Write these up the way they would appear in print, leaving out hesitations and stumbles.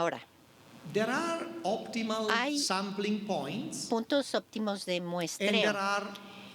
Ahora, there are optimal Hay sampling points puntos óptimos de and there muestreo are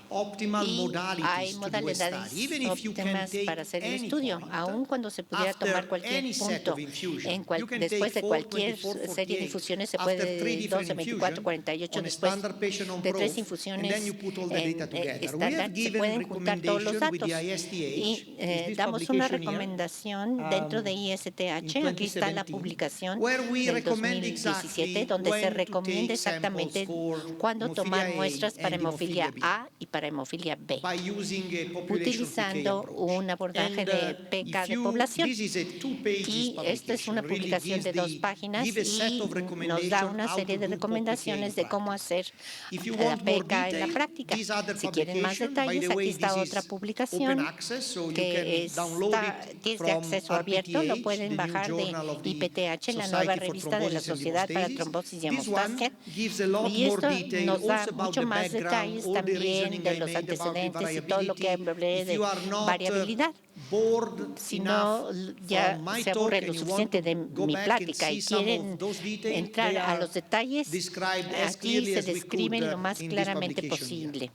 optimal y modalities hay to do a modalidades study. Even if you can óptimas take para hacer el any estudio, point, aun cuando se pudiera after tomar cualquier any set punto. of infusion, you can Después take de 4, cualquier 24, serie de 48, infusiones se after 3 puede different 12, 24, infusion, 48 on a después standard patient on de 3 Prof, and then you infusiones put all the data en together. We estándar, have se given pueden juntar todos los recommendation with datos. the ISTH, Y is this damos una publication here, recomendación dentro de in ISTH. Aquí está la 2017, publicación where we del recommend 2017, exactly donde se when to recomienda take samples exactamente for cuándo tomar hemophilia A muestras para and hemophilia hemofilia B A y para hemofilia B, by using a population PK utilizando approach. un abordaje And de PK if de you, población. this is a 2 pages Y esta es publication, una really publicación de 2 páginas give a set y of nos da recommendations una how serie to de do recomendaciones PK in de cómo practice. hacer If you la want more PK en la detail, práctica. this other Si quieren más publication, by detalles, the aquí way, está this otra is publicación open access, so you que can download está, it es de from acceso abierto, lo RPTH, pueden the new bajar de journal of the IPTH, la nueva Society for revista de la Thrombosis and Sociedad para Hemostasis. Trombosis y This one Hemostasia. gives a lot Y more esto detail nos da also about mucho the más background, detalles all the también reasoning de I los made about the antecedentes y todo lo que variability. hablé If de you are not variabilidad. bored Si enough no ya from my se talk aburre and lo you want suficiente to de go mi back and plática see y some quieren of those details, entrar they a are los detalles, described as aquí clearly se as we could describen lo más in this claramente publication here. posible.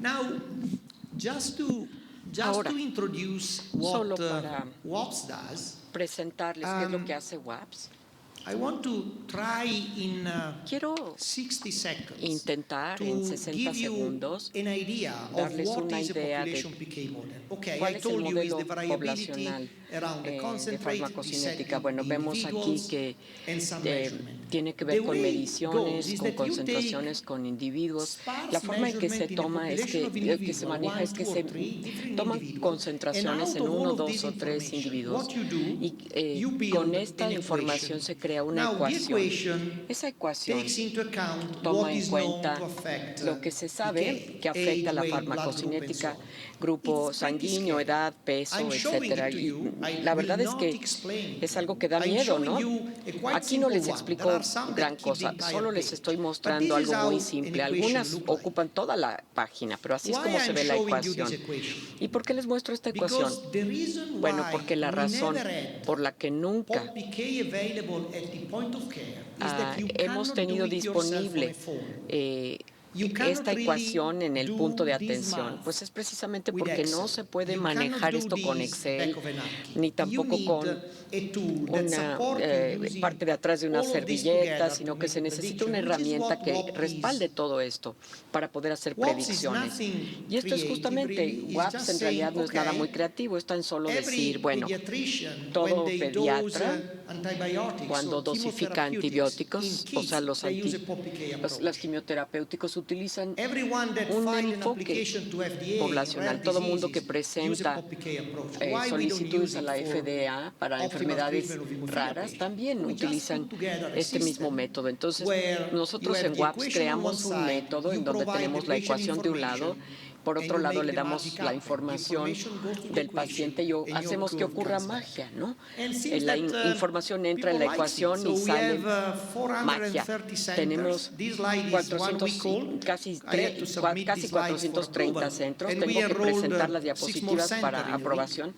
Now, just to Ahora, introduce solo what para WAPS does, presentarles qué es lo que hace WAPS. I want to try in Quiero 60 seconds intentar en to 60 give you segundos an idea of darles what una is a idea de population PK model. Okay, cuál I es el told you is modelo the variability poblacional around the de concentrate, the farmacocinética. setting, Bueno, the vemos aquí individuals, que and some measurement. tiene que The ver con way it goes mediciones, is con that you concentraciones, con individuos. sparse La forma en que se measurement in a toma es population of que se individual, maneja es que 1, 2, se or 3 different toman individuals, concentraciones and en out of all 1, of 2 this o 3 information, individuos what you do, y you build con esta an información equation. se crea una Now, the ecuación. equation Esa ecuación takes into account toma what en is known cuenta to affect lo que se sabe PK, que afecta a la age, weight, blood group, and so farmacocinética, on. grupo It's pretty sanguíneo, scary. edad, peso, I'm showing etcétera. it to Y you. I la will verdad es not que explain es to algo you. que da I'm miedo, showing ¿no? you a quite Aquí no les simple one. explico There are some that gran keep the cosa, entire solo les page. estoy But mostrando this is algo muy how simple. an equation Algunas look like. ocupan toda la página, pero así es Why como se I'm ve la showing you ecuación. this equation? ¿Y por qué les muestro esta ecuación? Because the reason Bueno, why porque la we razón never had por la que nunca pop PK available at the point of care is that you hemos cannot tenido do it yourself on a disponible phone. You cannot esta really ecuación en el punto de do this atención, math pues es precisamente with porque no Excel. se puede You cannot manejar do esto con this Excel, back of a napkin. ni You tampoco need con a tool that una support you using parte de atrás de una all of this servilleta, together sino to que make se a necesita una prediction, which is herramienta what que WAP respalde is. todo esto para poder hacer WAPS is predicciones. nothing Y esto es creative, justamente, really. It's WAPS just en realidad saying, no es nada okay, muy creativo, es tan solo decir, every bueno, pediatrician, todo when they pediatra, dose antibiotics cuando or dosifica chemotherapeutics antibióticos, in o sea, kids, they use a pop PK approach. las quimioterapéuticos utilizan Everyone that un filed an enfoque application to FDA poblacional. rare Todo mundo que diseases use a presenta pop PK approach. Why we don't solicitudes use a it la for FDA para optimal enfermedades treatment of hemophilia raras patients? también We just utilizan put together a este mismo system método. Entonces, where nosotros you have en the WAPS equation on creamos one un side, método you en donde provide tenemos the la patient ecuación de un lado, information, por and otro you lado make le the damos magic la happen. The información information goes to the del equation, paciente y and your hacemos que curve ocurra comes back. magia, ¿no? And since La that, información entra en la people likes it. ecuación y So we sale have, magia. 430 centers. Tenemos This slide is 400, 1 week old. casi, I had to submit casi these slides for 430 approval. centros. And Tengo we que enrolled, presentar las 6 more diapositivas centers para in a week. aprobación.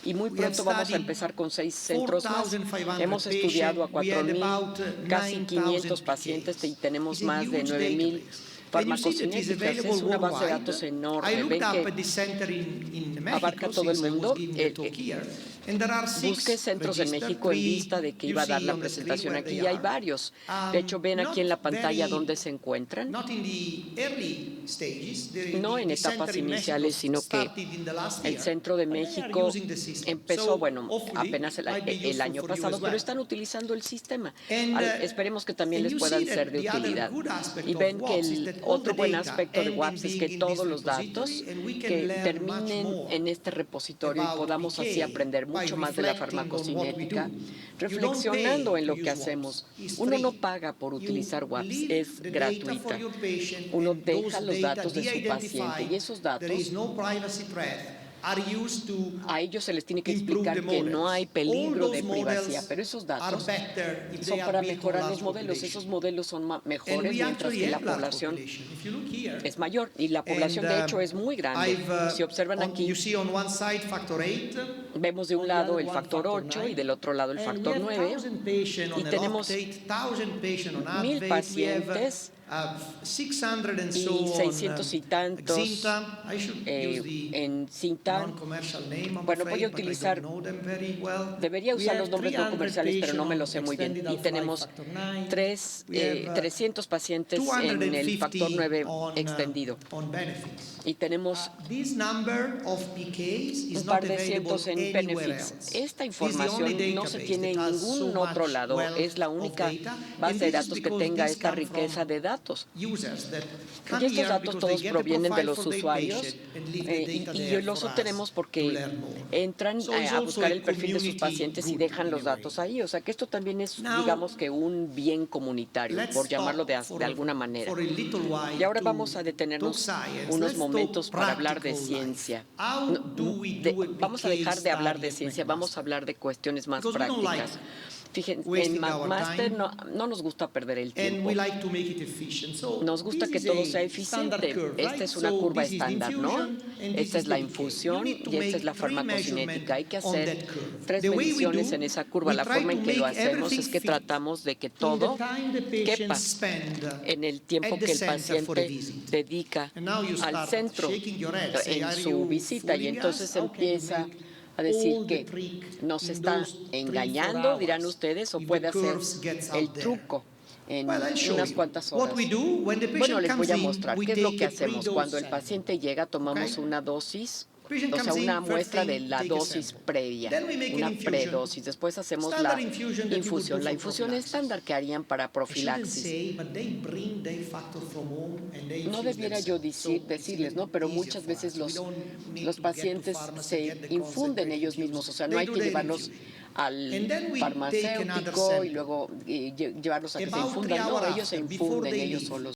Y muy We have pronto vamos a studied empezar con 6 centros más. 4,500 Hemos estudiado a patients. We had 4,000, about casi 9,000 500 pacientes y tenemos It's a más de huge 9,000 database. farmacocinéticas. Es una base de datos enorme. I Ven looked up at que the center in abarca Mexico, todo el since I was mundo. giving the talk here, and there are 6 Busqué centros en registered, México en 3 vista de que you iba a dar see la on the screen presentación where aquí they y hay are. varios. De hecho, ven aquí en la pantalla Not dónde se encuentran. Not in the early stages. No en etapas iniciales, sino que el Centro de México empezó, bueno, apenas el año pasado, pero están utilizando el sistema. Esperemos que también les puedan ser de utilidad. Y ven que el otro buen aspecto de WAPS es que todos los datos que terminen en este repositorio y podamos así aprender mucho más de la farmacocinética, reflexionando en lo que hacemos. Uno no paga por utilizar WAPS, es gratuita. Uno deja los datos de su paciente y esos datos a ellos se les tiene que explicar que no hay peligro de privacidad, pero esos datos son para mejorar los modelos. Esos modelos son mejores mientras que la población es mayor y la población de hecho es muy grande. Si observan aquí, vemos de un lado el factor 8 y del otro lado el factor 9 y tenemos 1,000 pacientes 600 and y so on, 600 y tantos Xinta. I should use the en Cinta. non-commercial name, I'm Bueno, voy a afraid, but I utilizar, don't know them very well. debería We usar have los nombres no 300 comerciales, pero no me los sé muy bien. patients Y on extended tenemos half-life factor 9. We have, 300 pacientes en el factor 9 on extendido. benefits. Y tenemos This number of PKs is un par not de available cientos en anywhere benefits. else. Esta This is the only información no se database tiene en that has ningún so otro much lado. wealth Es la of única data, base and de this is datos que because tenga these esta come riqueza from de datos. users that Y come estos here datos because todos they get the provienen de profile los for their usuarios patient and leave the data y there los for us obtenemos to porque learn more. entran So it's a also buscar a el perfil de sus community pacientes y good dejan in los a way. datos ahí. O sea que esto también es, Now, digamos que un bien comunitario, Let's por llamarlo stop de alguna manera. for a little while Y ahora to vamos a talk detenernos science. unos Let's momentos talk para hablar de practical ciencia. life. How do we do a Vamos a PK dejar de hablar de study at ciencia, vamos a McMaster? hablar de cuestiones más Because we don't prácticas. Fíjense, en wasting our McMaster time. no nos gusta perder el And tiempo. we like to make it efficient. So Nos gusta this que is todo a sea standard eficiente. curve, Esta right? es una So curva this is the estándar, ¿no? infusion, and this Esta is es la the PK. infusión You need to y esta es make la 3 farmacocinética. Hay que measurements on hacer that curve. 3 The way we mediciones do, en esa curva. we La try forma to en que lo make hacemos es everything que fit tratamos de que in the todo time the patient quepa spend en el tiempo at the que el center for a paciente visit. dedica And now you al start centro shaking your head, say, en "Are su you visita y fooling entonces us? How can you empieza make a decir all the que trick nos in está those 3-4 engañando, dirán hours ustedes, o if puede the hacer curves gets el out there?" truco en Well, I'll show unas you. cuantas What horas. we do when the Bueno, patient les voy comes a in, mostrar we qué es lo que take a hacemos pre-dose cuando el sample. paciente llega, tomamos Okay? una dosis, Patient o sea, comes in, una first muestra de thing, la take a dosis sample. previa, Then we make an una infusion. predosis, después hacemos Standard la infusion that you would infusión, do la for infusión prophylaxis. estándar que harían para I shouldn't profilaxis. say, but they bring their factor from home and they No infuse debiera yo themselves. So it's decirles, even ¿no? Pero easier muchas for veces us. We don't need los to get to pacientes pharmacy, se get the infunden concentrate ellos infuse. mismos, o sea, no They hay do que their llevarlos infusion. al And then we take another farmacéutico y sample. luego llevarlos a que se About 3 infundan, no, hours ellos se after, before infunden they ellos leave. solos.